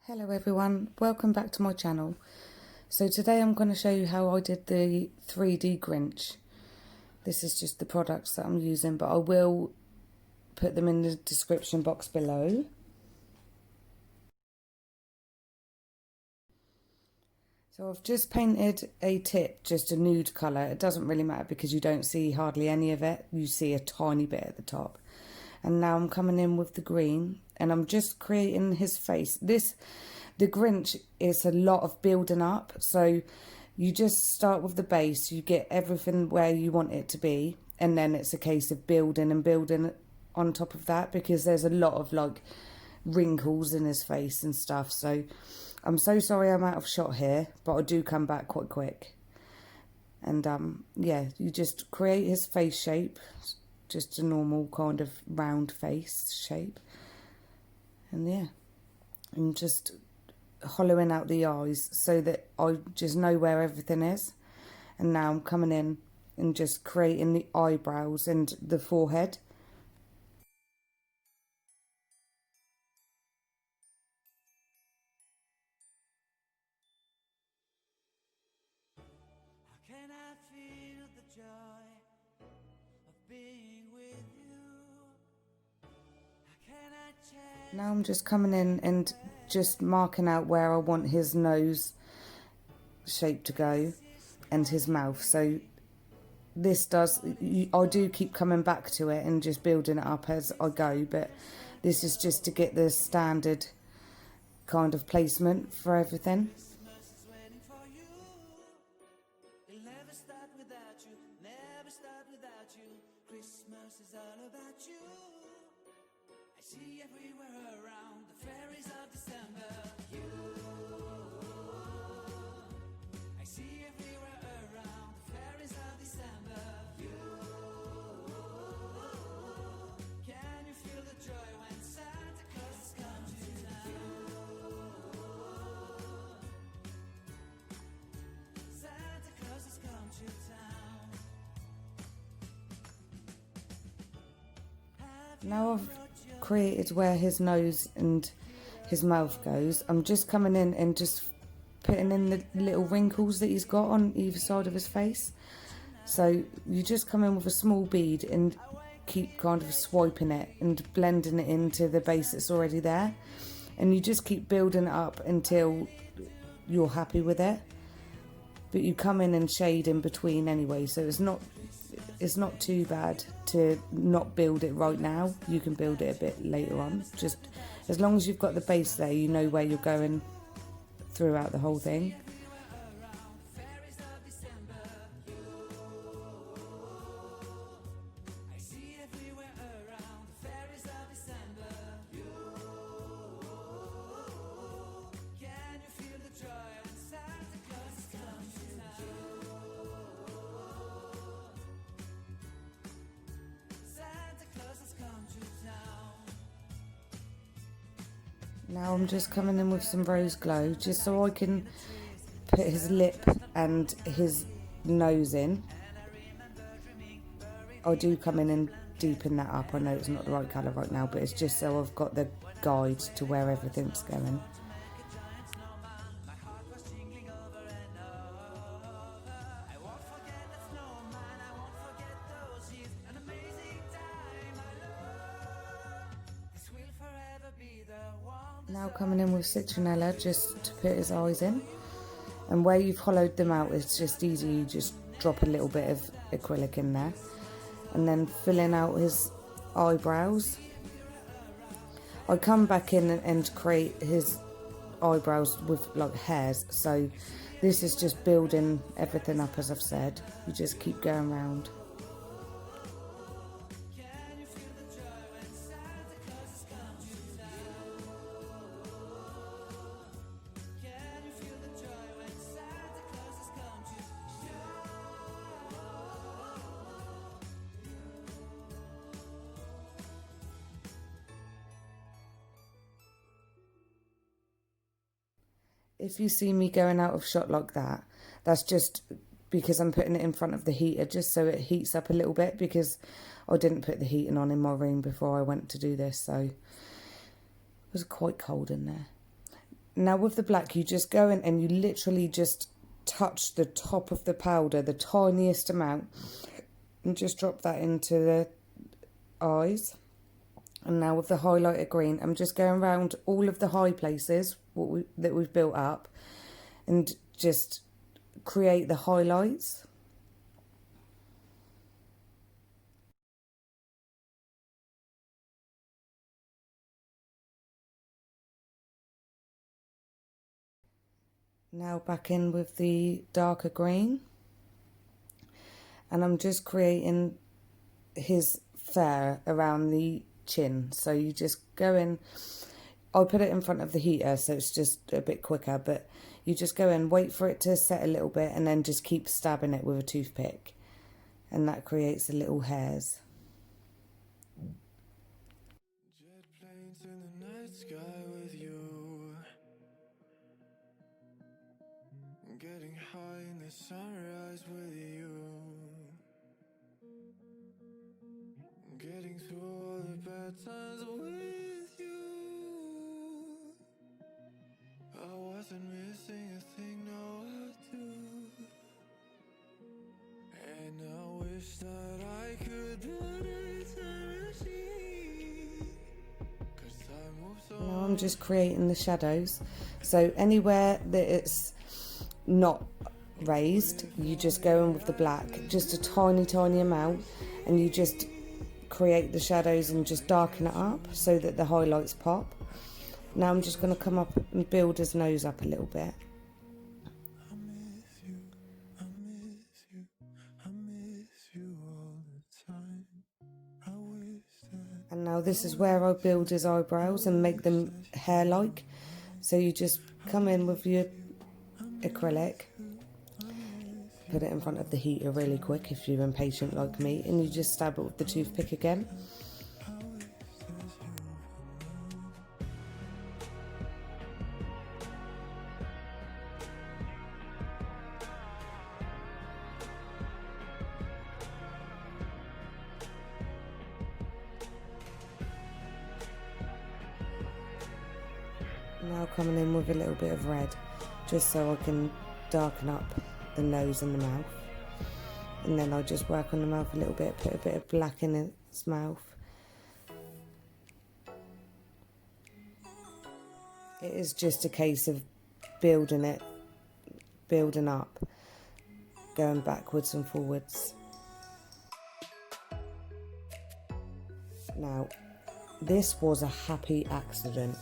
Hello everyone, welcome back to my channel. So today I'm going to show you how I did the 3D Grinch. This is just the products that I'm using, but I will put them in the description box below. So I've just painted a tip, just a nude colour. It doesn't really matter because you don't see hardly any of it. You see a tiny bit at the top. And now I'm coming in with the green and I'm just creating his face. The Grinch is a lot of building up. So you just start with the base, you get everything where you want it to be. And then it's a case of building and building on top of that because there's a lot of like wrinkles in his face and stuff. So I'm so sorry I'm out of shot here, but I do come back quite quick. And yeah, you just create his face shape. Just a normal kind of round face shape. And yeah, I'm just hollowing out the eyes so that I just know where everything is. And now I'm coming in and just creating the eyebrows and the forehead. Now I'm just coming in and just marking out where I want his nose shape to go and his mouth. So this I do keep coming back to it and just building it up as I go, but this is just to get the standard kind of placement for everything. Christmas is all about you. I see everywhere around the fairies of December. You, I see everywhere around the fairies of December. You, can you feel the joy when Santa Claus has come to town? Santa Claus has come to town. Now I've created where his nose and his mouth goes, I'm just coming in and just putting in the little wrinkles that he's got on either side of his face. So you just come in with a small bead and keep kind of swiping it and blending it into the base that's already there. And you just keep building it up until you're happy with it. But you come in and shade in between anyway, so it's not too bad to not build it right now. You can build it a bit later on. Just as long as you've got the base there, you know where you're going throughout the whole thing. Now I'm just coming in with some rose glow just so I can put his lip and his nose in. I do come in and deepen that up. I know it's not the right colour right now, but it's just so I've got the guide to where everything's going. Now coming in with citronella just to put his eyes in, and where you've hollowed them out it's just easy, you just drop a little bit of acrylic in there and then filling out his eyebrows. I come back in and create his eyebrows with like hairs, so this is just building everything up as I've said. You just keep going round. If you see me going out of shot like that, that's just because I'm putting it in front of the heater just so it heats up a little bit, because I didn't put the heating on in my room before I went to do this, so it was quite cold in there. Now with the black, you just go in and you literally just touch the top of the powder, the tiniest amount, and just drop that into the eyes. And now with the highlighter green, I'm just going around all of the high places that we've built up and just create the highlights. Now back in with the darker green, and I'm just creating his fur around the chin. So you just go in, I'll put it in front of the heater so it's just a bit quicker, but you just go in, wait for it to set a little bit, and then just keep stabbing it with a toothpick, and that creates the little hairs. Jet planes in the night sky with you, getting high in the sunrise with you, getting through all the bad times with you. I wasn't missing a thing, no I do. And I wish that I could build a time machine, 'cause time moves on. Now I'm just creating the shadows. So anywhere that it's not raised, you just go in with the black, just a tiny amount, and you just create the shadows and just darken it up so that the highlights pop. Now I'm just going to come up and build his nose up a little bit. I miss you, I miss you, I miss you all the time. I wish that. And now this is where I build his eyebrows and make them hair-like. So you just come in with your acrylic, put it in front of the heater really quick if you're impatient like me, and you just stab it with the toothpick again. Now coming in with a little bit of red, just so I can darken up the nose and the mouth. And then I'll just work on the mouth a little bit, put a bit of black in its mouth. It is just a case of building up, going backwards and forwards. Now, this was a happy accident.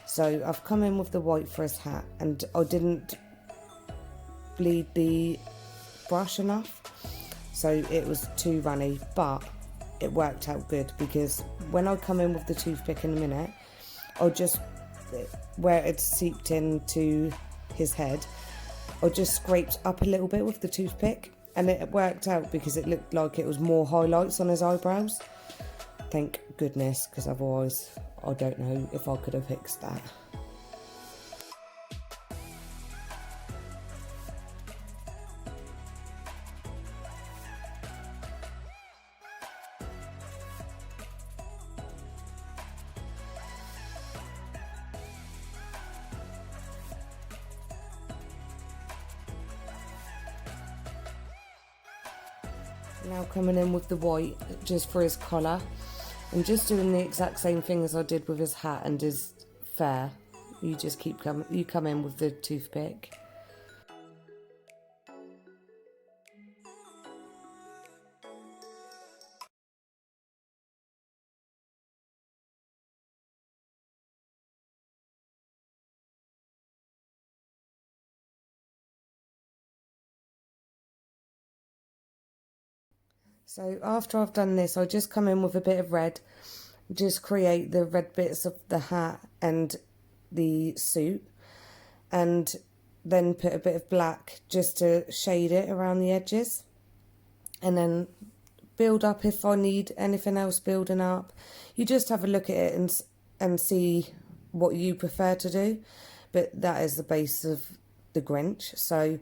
So I've come in with the white for his hat, and I didn't bleed the brush enough, so it was too runny, but it worked out good, because when I come in with the toothpick in a minute, I'll just, where it seeped into his head, I just scraped up a little bit with the toothpick, and it worked out because it looked like it was more highlights on his eyebrows. Thank goodness, because otherwise I don't know if I could have fixed that. Now coming in with the white just for his collar, and just doing the exact same thing as I did with his hat and his fur. You just you come in with the toothpick. So after I've done this, I just come in with a bit of red, just create the red bits of the hat and the suit, and then put a bit of black just to shade it around the edges, and then build up if I need anything else building up. You just have a look at it and see what you prefer to do, but that is the base of the Grinch. So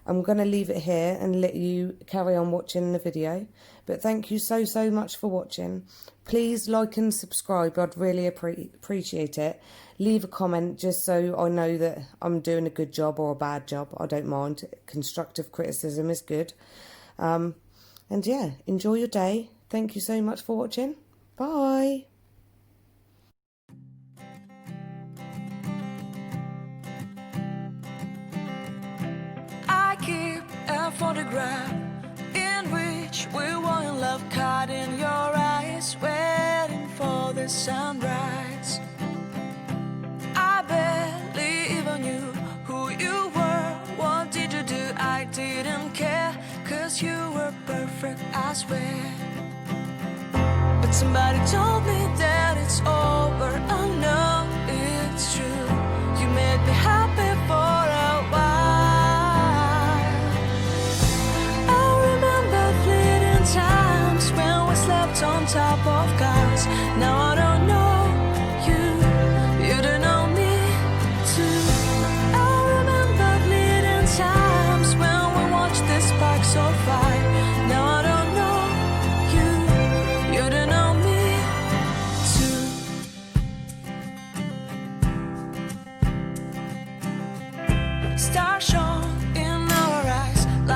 I'm going to leave it here and let you carry on watching the video. But thank you so, so much for watching. Please like and subscribe. I'd really appreciate it. Leave a comment just so I know that I'm doing a good job or a bad job. I don't mind. Constructive criticism is good. And yeah, enjoy your day. Thank you so much for watching. Bye. I keep a photograph in which we were in love, caught in your eyes, waiting for the sunrise. I barely even knew who you were. What did you do? I didn't care, 'cause you were perfect, I swear. But somebody told me that it's over. I know it's true. You made me happy for a while. I remember fleeting times when we slept on top of cars. Now I don't know you, you don't know me too. I remember fleeting times when we watched the sparks so fire. Now I don't know you, you don't know me too. Stars shine